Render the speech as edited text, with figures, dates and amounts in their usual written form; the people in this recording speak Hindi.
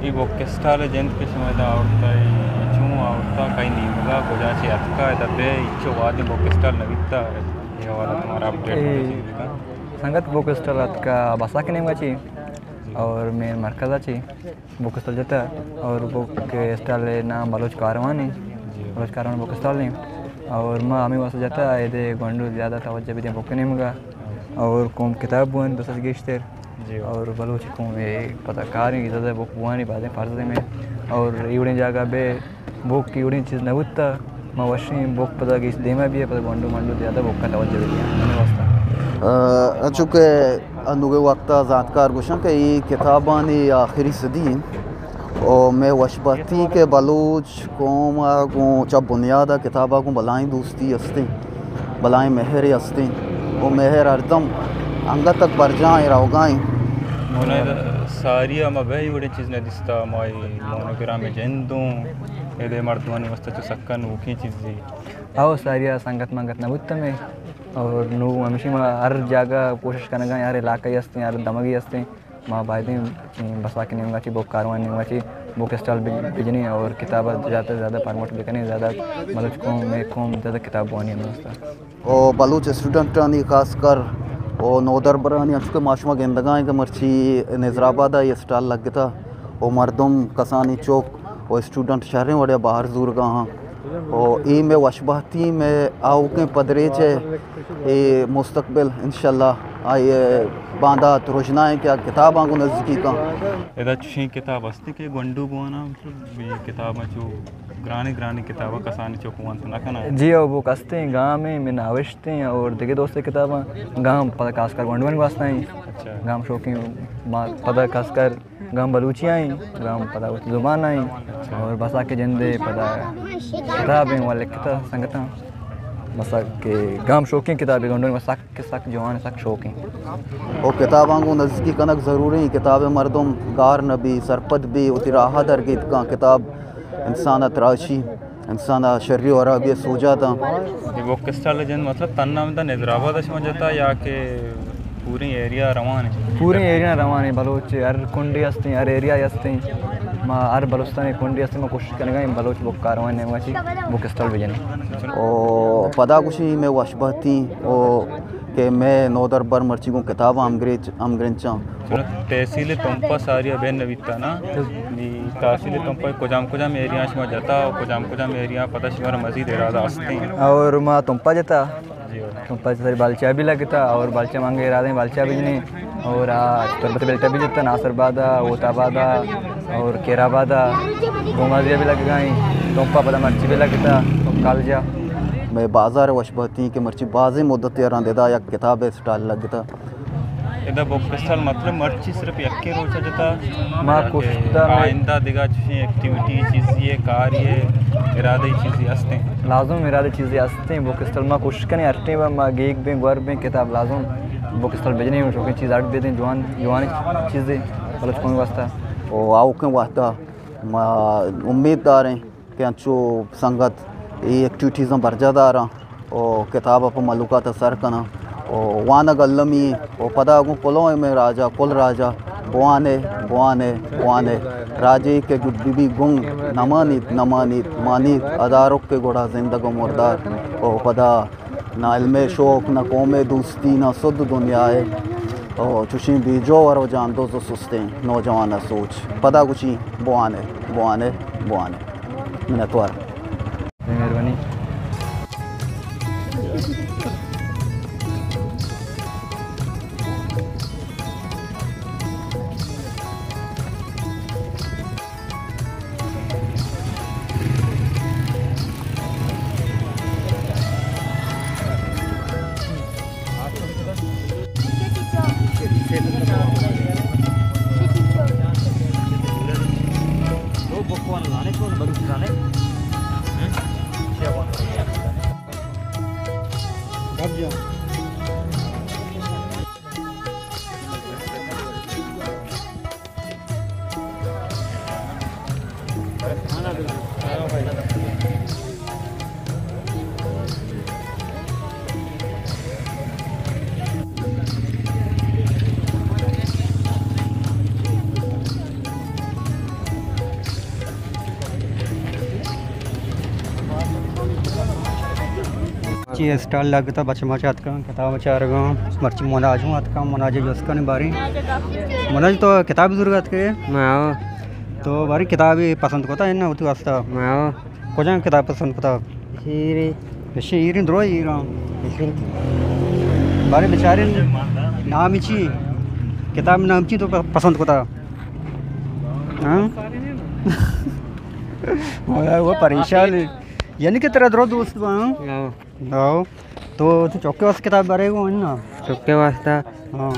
ಈ ಬೊಕ್ಕೆಸ್ಟಾಲ ಜಂತ್ ಕಿಸ್ಮದ ಆವಡ್ತಾಯಿ ಚೂ ಆವಡ್ತಾ ಕೈ ನೀಮಗ गोजाची अतका दबे इच्छो वादी बॉक्स्टाल नविता ये वाला तुम्हारा अपडेट होगा संगत बॉक्स्टाल अतका बसा के नेमगाची और मैं मरकज़ाची बॉक्स्टाल जता और बॉक्स्टाल नाम बलोच कारवानी बॉक्स्टाल ने और माँ हमें वास जाता ये गोंडू ज़्यादा तवज्जो भी दे बॉक्के नेमगा और कौम किताब बुन दस गेश्तर और बलोच को पता कारी ज़्यादा बुक बुआनी बातें फारसे में और इवड़े जगह बे बुक की इवड़ी चीज़ न होता माँ वशी बुक पता कि इस देमा भी है पता गोंडू मंडू ज़्यादा बुक का तवज्जो भी दिया चूँकि अनुगे वक्त ज़ातकार गुशन के ये किताबानी आखिरी सदी और मैं वशबती के बलोच कौम को जब बुनियाद किताबा को बलाई दोस्ती हस्ते बलाई मेहर हस्ते वो मेहर हरदम अंग तक बर जाए रहोगाएँ सारी अमा भाई बड़ी चीज़ ने दिस्ता माई मोनोग्राम में जंदों ये मर्दवानी वस्ता जो सक्कन वो की चीज़ें आओ सारिया संगत मंगत नबुत्त में और नो हमेशा माँ हर जगह कोशिश करने का यार इलाका हस्ते यार दमगी हस्ते माँ बायदे बसा के नहीं होगा बुक कारवान नहीं होगा बुक स्टॉल बिजनी और किताब ज़्यादा से ज़्यादा प्रमोट भी करनी ज़्यादा बलूच कौम ज़्यादा किताब बुआनी है और बलूच स्टूडेंट नहीं खासकर और नौदर बरानी अच्छे माशमा गेंदगाएँ के मर्ची नजराबाद ये स्टॉल लग गया और मर्दम कसानी चौक और स्टूडेंट शहरें वड़े बाहर दूर गहाँ और ई में वशबहती में आओ के पदरेज है ये मुस्तकबिल इंशाल्लाह आए बांधा रोजना है क्या किताब आंगो नज़दीकी का इधर चुशी किताब हस्ती के गोंडू बुआना मतलब ये किताब जो ग्रानी किताबा कसानी चौकुआन तो ना करना जी वो कसते हैं गाँव में मैं नाविश्ते हैं और देखे दोस्त किताबा गाँव पता खासकर गोंडवन वास्ता हैं गाँव शौकी पता खासकर गाँव बलूचियाँ हैं गाँव पता जुबान आई और बसा के जंदे पता किताबें वाले किताब संगता बसा के गाँव शौकी किताबें गोंडवन में सक जवान सक शौकी और किताबों को नज़दीकी कनक ज़रूरी किताबें मर्दम गार नबी सरपत भी उतराहा दरगीत का किताब इंसान तराशी इंसान शर्री और अब ये सोचा था वो किस तरह जन मतलब तन्ना में नजराबाद में जाता या के पूरी एरिया रवान है बलोच हर कुंडी हस्ते हर एरिया हस्ते माँ हर बलोस्तानी कुंडी हस्ते में कोशिश करेंगे बलोच बुक कारवान ने वैसी बुक स्टॉल भी जाने और पता कुछ ही मैं वशबहती और कि मैं नौदर बर मर्ची को किताब अमग्रेंचा तहसील तुमपा सारी बेन नवीता ना तहसील तुमपा कुजाम एरिया में जाता कुजाम एरिया पता शिवार मजीद इरादा हस्ते और माँ तुमपा जाता तुमपा सारी बालचा भी लगता और बालचा मांगे इरादे बालचा भी नहीं और तुरबत बेल्टा भी जाता नासरबादा ओताबादा और केराबादा गोमाजिया भी लग गई तुमपा पता मर्ची भी लगता तुम कालजा मैं बाजार वशबहती के मर्ची बाज़ी मुद्दत यार देदा या किताब स्टॉल लगता इधर बुक स्टॉल मतलब मर्ची सिर्फ यक्के रोचा जाता माँ कोशिश आइंदा दिगा चुशी एक्टिविटी चीज़ें कार्य इरादे चीज़ें हस्ते लाजम इरादे चीज़ें हस्ते बुक स्टॉल माँ कोशिश करें हटने माँ गेक में गर में किताब लाजम बुक स्टॉल भेजने में शौकीन चीज़ आर्ट भेजें जवान चीज़ें मतलब कौन वास्ता और आओ के वास्ता माँ उम्मीददार हैं कि अच्छो संगत ये एक्टिविटीज़ में बरजादार और किताब पर मलुका सर करना और वाना गल्लमी और पदा को कुलों में राजा कुल राजा बुआने राजे के बीबी गुंग नमानीत मानीत अदारों के गोड़ा जिंदगी मुर्दार और पदा ना इल्मे शौक ना कौमे दोस्ती ना सुध दुनिया है और चुशी बीजो और जान दो जो सुस्ते नौजवान सोच पदा कुछ बुआने मिनतवार मेहरबानी बच्ची स्टाल लगता बच्चे मचा का किताब चार गो मर्ची मोनाज हूँ का मोनाज जसका ने बारी मोनाज तो किताब जरूरत के तो बारी किताब ही पसंद कोता है ना उतु वास्ता कोजा किताब पसंद कोता शीरी द्रो हीरा बारी बेचारे नाम इची किताब नाम ची तो पसंद कोता हाँ वो परेशान यानी कि तेरा द्रो दोस्त आओ तो चौके वास्ते किताब बारे को ना चौके वास्ता हाँ